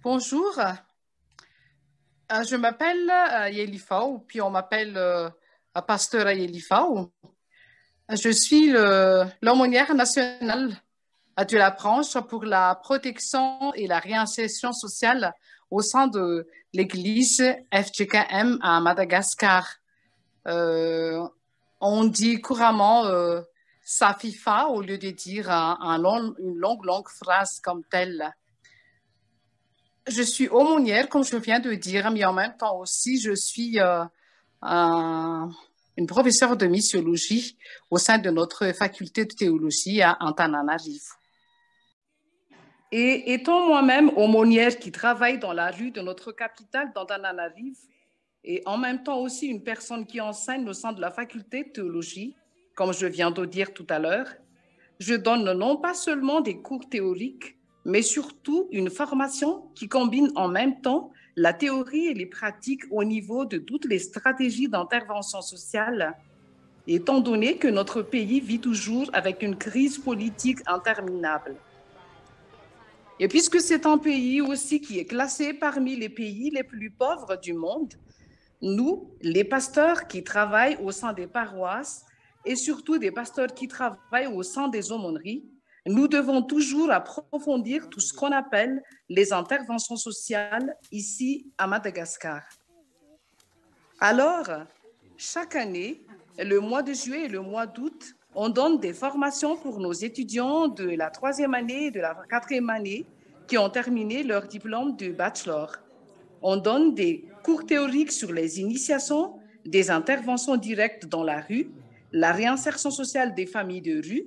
Bonjour, je m'appelle Yelifao, puis on m'appelle Pasteur Yelifao. Je suis l'aumônière nationale de la branche pour la protection et la réinsertion sociale au sein de l'église FGKM à Madagascar. Euh, on dit couramment Safifa au lieu de dire une longue phrase comme telle. Je suis aumônière, comme je viens de dire, mais en même temps aussi, je suis une professeure de missiologie au sein de notre faculté de théologie à Antananarivo. Et étant moi-même aumônière qui travaille dans la rue de notre capitale d'Antananarivo, et en même temps aussi une personne qui enseigne au sein de la faculté de théologie, comme je viens de dire tout à l'heure, je donne non pas seulement des cours théoriques, mais surtout une formation qui combine en même temps la théorie et les pratiques au niveau de toutes les stratégies d'intervention sociale, étant donné que notre pays vit toujours avec une crise politique interminable. Et puisque c'est un pays aussi qui est classé parmi les pays les plus pauvres du monde, nous, les pasteurs qui travaillent au sein des paroisses et surtout des pasteurs qui travaillent au sein des aumôneries, nous devons toujours approfondir tout ce qu'on appelle les interventions sociales ici à Madagascar. Alors, chaque année, le mois de juillet et le mois d'août, on donne des formations pour nos étudiants de la 3e année et de la 4e année qui ont terminé leur diplôme de bachelor. On donne des cours théoriques sur les initiations, des interventions directes dans la rue, la réinsertion sociale des familles de rue,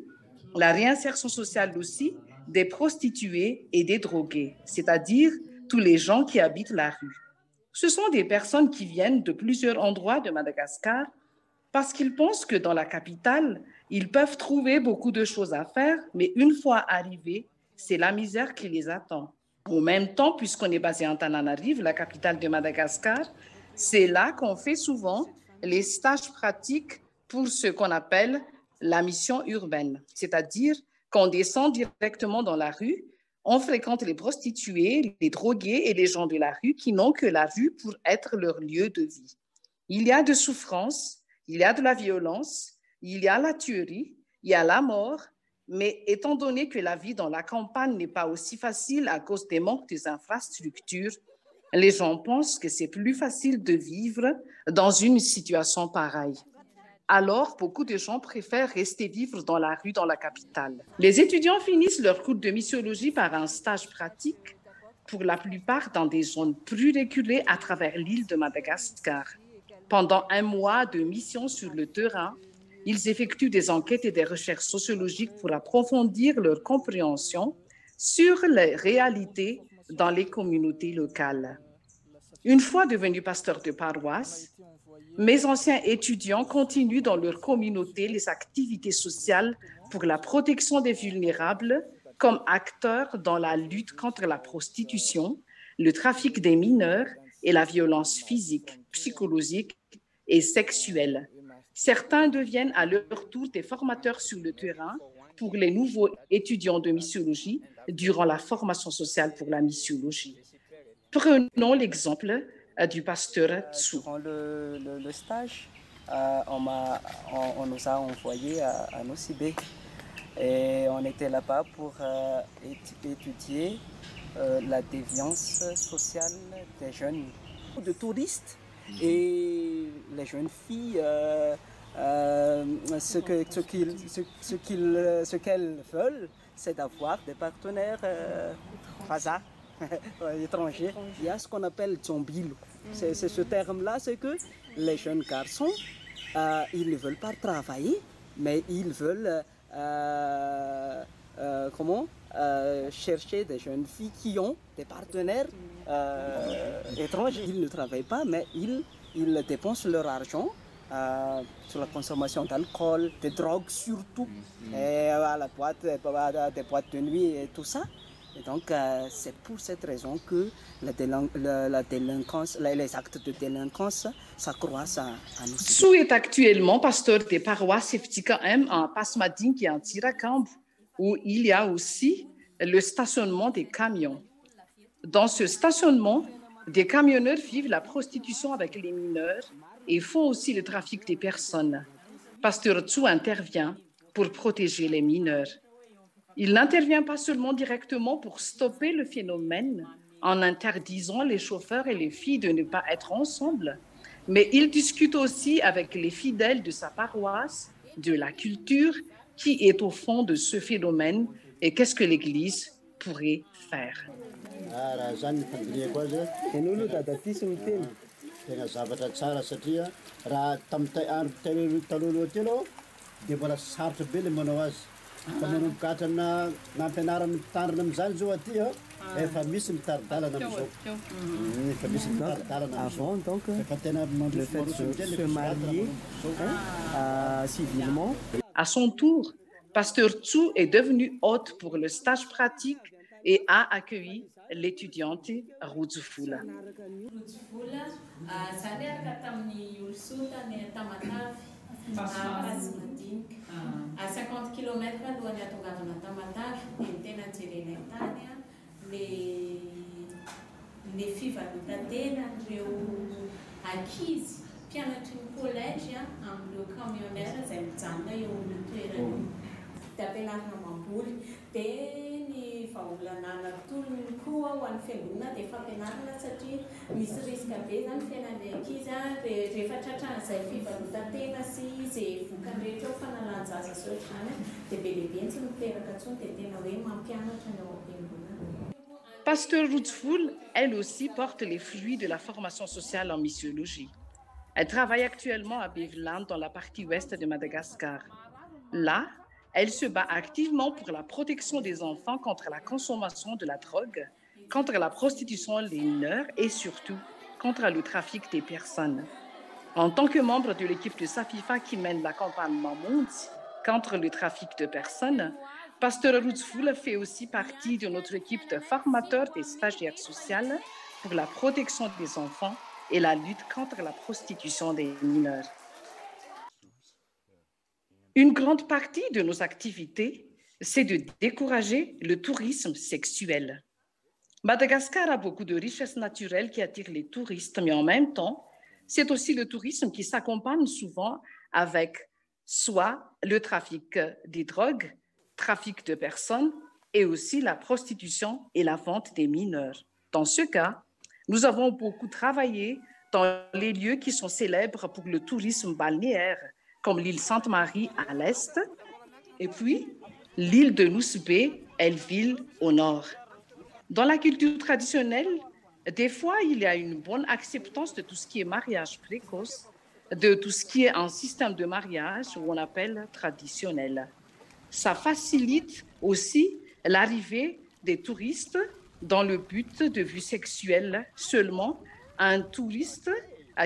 la réinsertion sociale aussi des prostituées et des drogués, c'est-à-dire tous les gens qui habitent la rue. Ce sont des personnes qui viennent de plusieurs endroits de Madagascar parce qu'ils pensent que dans la capitale, ils peuvent trouver beaucoup de choses à faire, mais une fois arrivés, c'est la misère qui les attend. En même temps, puisqu'on est basé en Antananarivo, la capitale de Madagascar, c'est là qu'on fait souvent les stages pratiques pour ce qu'on appelle la mission urbaine, c'est-à-dire qu'on descend directement dans la rue, on fréquente les prostituées, les drogués et les gens de la rue qui n'ont que la rue pour être leur lieu de vie. Il y a de souffrance, il y a de la violence, il y a la tuerie, il y a la mort, mais étant donné que la vie dans la campagne n'est pas aussi facile à cause des manques des infrastructures, les gens pensent que c'est plus facile de vivre dans une situation pareille. Alors, beaucoup de gens préfèrent rester vivre dans la rue, dans la capitale. Les étudiants finissent leur cours de missiologie par un stage pratique, pour la plupart dans des zones plus reculées à travers l'île de Madagascar. Pendant un mois de mission sur le terrain, ils effectuent des enquêtes et des recherches sociologiques pour approfondir leur compréhension sur les réalités dans les communautés locales. Une fois devenus pasteurs de paroisse, mes anciens étudiants continuent dans leur communauté les activités sociales pour la protection des vulnérables comme acteurs dans la lutte contre la prostitution, le trafic des mineurs et la violence physique, psychologique et sexuelle. Certains deviennent à leur tour des formateurs sur le terrain pour les nouveaux étudiants de missiologie durant la formation sociale pour la missiologie. Prenons l'exemple du pasteur Tsu. Durant le stage, on nous a envoyés à Nosibé et on était là-bas pour étudier la déviance sociale des jeunes, de touristes et les jeunes filles. Ce qu'elles veulent, c'est d'avoir des partenaires Faza. Étrangers. Il y a ce qu'on appelle zombilo. C'est ce terme-là, c'est que les jeunes garçons, ils ne veulent pas travailler, mais ils veulent chercher des jeunes filles qui ont des partenaires étrangers. Ils ne travaillent pas, mais ils dépensent leur argent sur la consommation d'alcool, de drogue surtout, et à la boîte, des boîtes de nuit et tout ça. Et donc, c'est pour cette raison que la délinquance, les actes de délinquance s'accroissent à nous. Tsu est actuellement pasteur des paroisses FGKM en Pasmading et en Tirakambu, où il y a aussi le stationnement des camions. Dans ce stationnement, des camionneurs vivent la prostitution avec les mineurs et font aussi le trafic des personnes. Pasteur Tsu intervient pour protéger les mineurs. Il n'intervient pas seulement directement pour stopper le phénomène en interdisant les chauffeurs et les filles de ne pas être ensemble, mais il discute aussi avec les fidèles de sa paroisse de la culture qui est au fond de ce phénomène et qu'est-ce que l'Église pourrait faire. Avant, donc, le fait de se marier civilement. À son tour, Pasteur Tsu est devenu hôte pour le stage pratique et a accueilli l'étudiante Rudzufula. À 50 km alohan'ny atongavana Tamatavy dia ny tena jerenay tany les fivarotan-tenan'ireo ankizy mpianatry ny collège amin'ireo camionnaire izay mijanona eo amin'ny toerana dia ampianarina mamboly dia ny vahaolana anatolony koa ho an'ny fiangonana dia fampianarana satria misy risque be zany fiainan'ny ankizy rehefa tratran'izay fivarotan-tena sy izay vokany rehetra eo fanalanjaza sy ohatr'izany dia be lehibe tsy miteraka intsony dia tena hoe mampianatra ny ao am-piangonana. Pasteur Rudzufula, elle aussi, porte les fruits de la formation sociale en missiologie. Elle travaille actuellement à Beveland, dans la partie ouest de Madagascar. Là, elle se bat activement pour la protection des enfants contre la consommation de la drogue, contre la prostitution des mineurs et surtout contre le trafic des personnes. En tant que membre de l'équipe de Safifa qui mène la campagne Mamounti contre le trafic de personnes, Pasteur Rudzufula fait aussi partie de notre équipe de formateurs et stagiaires sociales pour la protection des enfants et la lutte contre la prostitution des mineurs. Une grande partie de nos activités, c'est de décourager le tourisme sexuel. Madagascar a beaucoup de richesses naturelles qui attirent les touristes, mais en même temps, c'est aussi le tourisme qui s'accompagne souvent avec soit le trafic des drogues, trafic de personnes et aussi la prostitution et la vente des mineurs. Dans ce cas, nous avons beaucoup travaillé dans les lieux qui sont célèbres pour le tourisme balnéaire, comme l'île Sainte-Marie à l'est, et puis l'île de Nousbé, Elville au nord. Dans la culture traditionnelle, des fois, il y a une bonne acceptance de tout ce qui est mariage précoce, de tout ce qui est un système de mariage où on appelle traditionnel. Ça facilite aussi l'arrivée des touristes dans le but de vue sexuelle seulement. Un touriste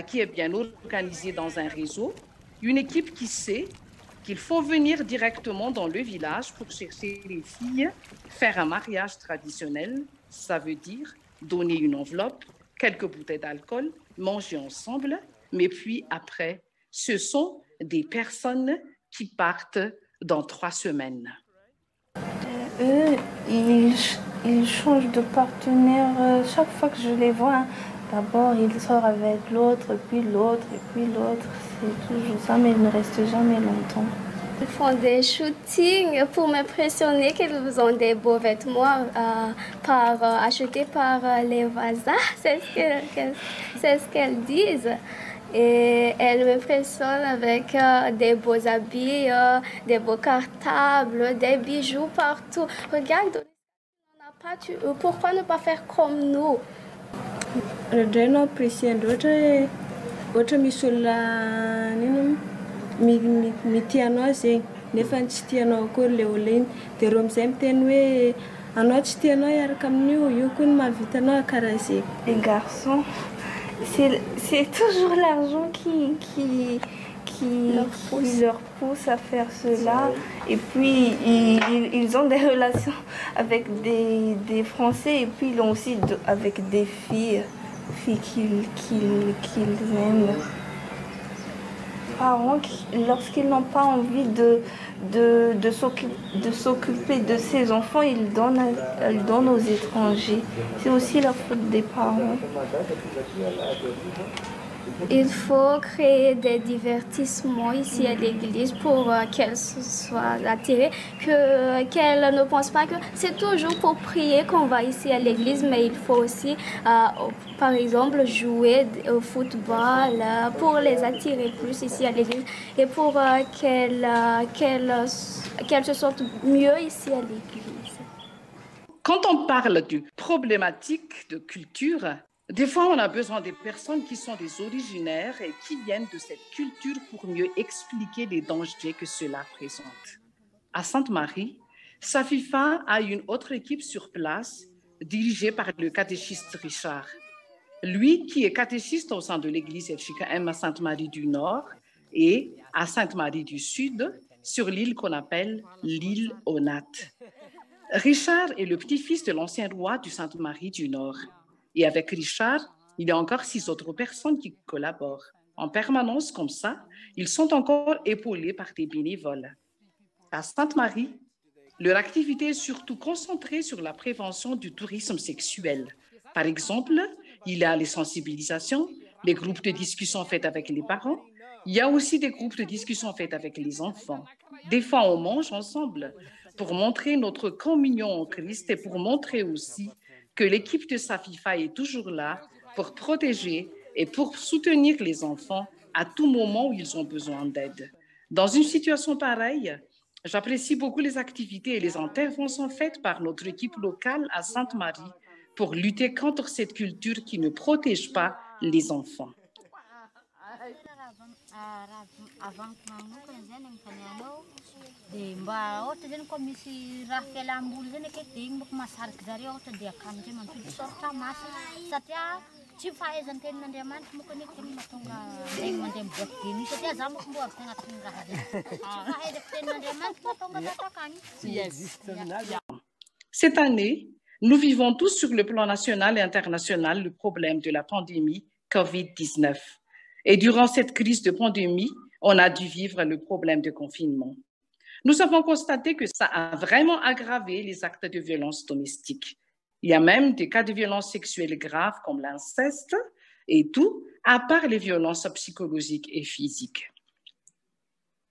qui est bien organisé dans un réseau, une équipe qui sait qu'il faut venir directement dans le village pour chercher les filles, faire un mariage traditionnel, ça veut dire donner une enveloppe, quelques bouteilles d'alcool, manger ensemble, mais puis après, ce sont des personnes qui partent dans 3 semaines. Eux, ils changent de partenaire chaque fois que je les vois. D'abord, ils sortent avec l'autre, puis l'autre, et puis l'autre. C'est toujours ça, mais ils ne restent jamais longtemps. Ils font des shootings pour m'impressionner qu'ils ont des beaux vêtements achetés par les voisins. C'est ce qu'elles disent. Et elles m'impressionnent avec des beaux habits, des beaux cartables, des bijoux partout. Regarde, pourquoi ne pas faire comme nous? Redrena apprécier ohatra misy olona mity anao zegny nefa tsy tianao akory le olona iny dia reo amizay miteny hoe anao tsy tianao hiaraka amin'io io koa ny mahavita anao karaha zegny. Les garçons, c'est toujours l'argent qui leur pousse à faire cela. Et puis, ils ont des relations avec des Français et puis ils ont aussi avec des filles qu'ils aiment. parents lorsqu'ils n'ont pas envie de s'occuper de ces enfants, ils donnent aux étrangers. C'est aussi la faute des parents. Il faut créer des divertissements ici à l'église pour qu'elles soient attirées, qu'elles ne pensent pas que c'est toujours pour prier qu'on va ici à l'église, mais il faut aussi, par exemple, jouer au football pour les attirer plus ici à l'église et pour qu'elles se sentent mieux ici à l'église. Quand on parle de problématiques de culture, des fois, on a besoin des personnes qui sont des originaires et qui viennent de cette culture pour mieux expliquer les dangers que cela présente. À Sainte-Marie, Safifa a une autre équipe sur place dirigée par le catéchiste Richard. Lui, qui est catéchiste au sein de l'église FJKM à Sainte-Marie du Nord et à Sainte-Marie du Sud, sur l'île qu'on appelle l'île Onat. Richard est le petit-fils de l'ancien roi du Sainte-Marie du Nord. Et avec Richard, il y a encore 6 autres personnes qui collaborent. En permanence comme ça, ils sont encore épaulés par des bénévoles. À Sainte-Marie, leur activité est surtout concentrée sur la prévention du tourisme sexuel. Par exemple, il y a les sensibilisations, les groupes de discussion faits avec les parents. Il y a aussi des groupes de discussion faits avec les enfants. Des fois, on mange ensemble pour montrer notre communion en Christ et pour montrer aussi que l'équipe de Safifa est toujours là pour protéger et pour soutenir les enfants à tout moment où ils ont besoin d'aide. Dans une situation pareille, j'apprécie beaucoup les activités et les interventions faites par notre équipe locale à Sainte-Marie pour lutter contre cette culture qui ne protège pas les enfants. Cette année, nous vivons tous sur le plan national et international le problème de la pandémie COVID-19. Et durant cette crise de pandémie, on a dû vivre le problème de confinement. Nous avons constaté que ça a vraiment aggravé les actes de violence domestique. Il y a même des cas de violences sexuelles graves comme l'inceste et tout, à part les violences psychologiques et physiques.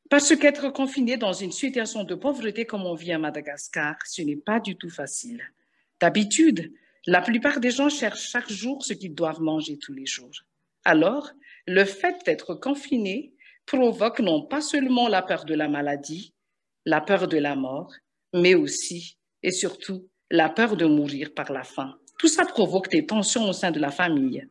Parce qu'être confiné dans une situation de pauvreté comme on vit à Madagascar, ce n'est pas du tout facile. D'habitude, la plupart des gens cherchent chaque jour ce qu'ils doivent manger tous les jours. Alors, le fait d'être confiné provoque non pas seulement la peur de la maladie, la peur de la mort, mais aussi et surtout la peur de mourir par la faim. Tout ça provoque des tensions au sein de la famille.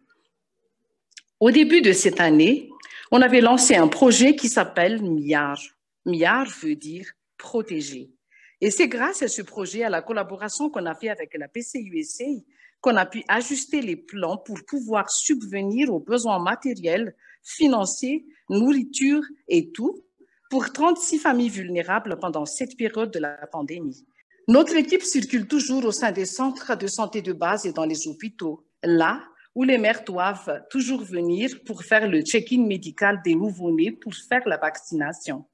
Au début de cette année, on avait lancé un projet qui s'appelle MIAR. MIAR veut dire protéger. Et c'est grâce à ce projet, à la collaboration qu'on a fait avec la PCUSA, qu'on a pu ajuster les plans pour pouvoir subvenir aux besoins matériels, financiers, nourriture et tout, pour 36 familles vulnérables pendant cette période de la pandémie. Notre équipe circule toujours au sein des centres de santé de base et dans les hôpitaux, là où les mères doivent toujours venir pour faire le check-in médical des nouveau-nés pour faire la vaccination.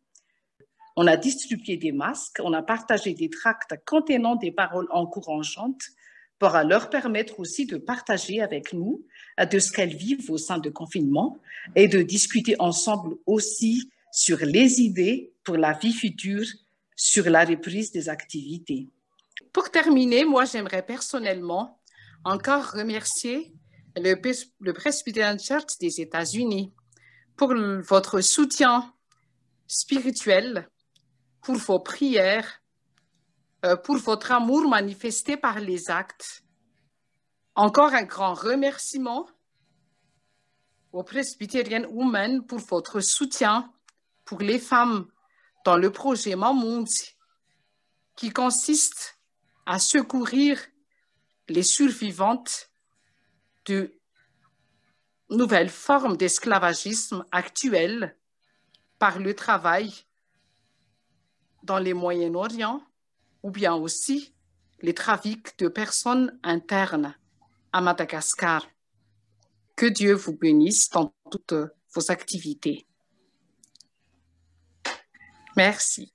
On a distribué des masques, on a partagé des tracts contenant des paroles encourageantes pour leur permettre aussi de partager avec nous de ce qu'elles vivent au sein de confinement et de discuter ensemble aussi sur les idées pour la vie future, sur la reprise des activités. Pour terminer, moi, j'aimerais personnellement encore remercier le Presbyterian Church des États-Unis pour votre soutien spirituel, pour vos prières, pour votre amour manifesté par les actes. Encore un grand remerciement aux Presbyterian Women pour votre soutien pour les femmes dans le projet Mamounzi, qui consiste à secourir les survivantes de nouvelles formes d'esclavagisme actuelles par le travail dans les Moyen-Orient ou bien aussi les trafics de personnes internes à Madagascar. Que Dieu vous bénisse dans toutes vos activités. Merci.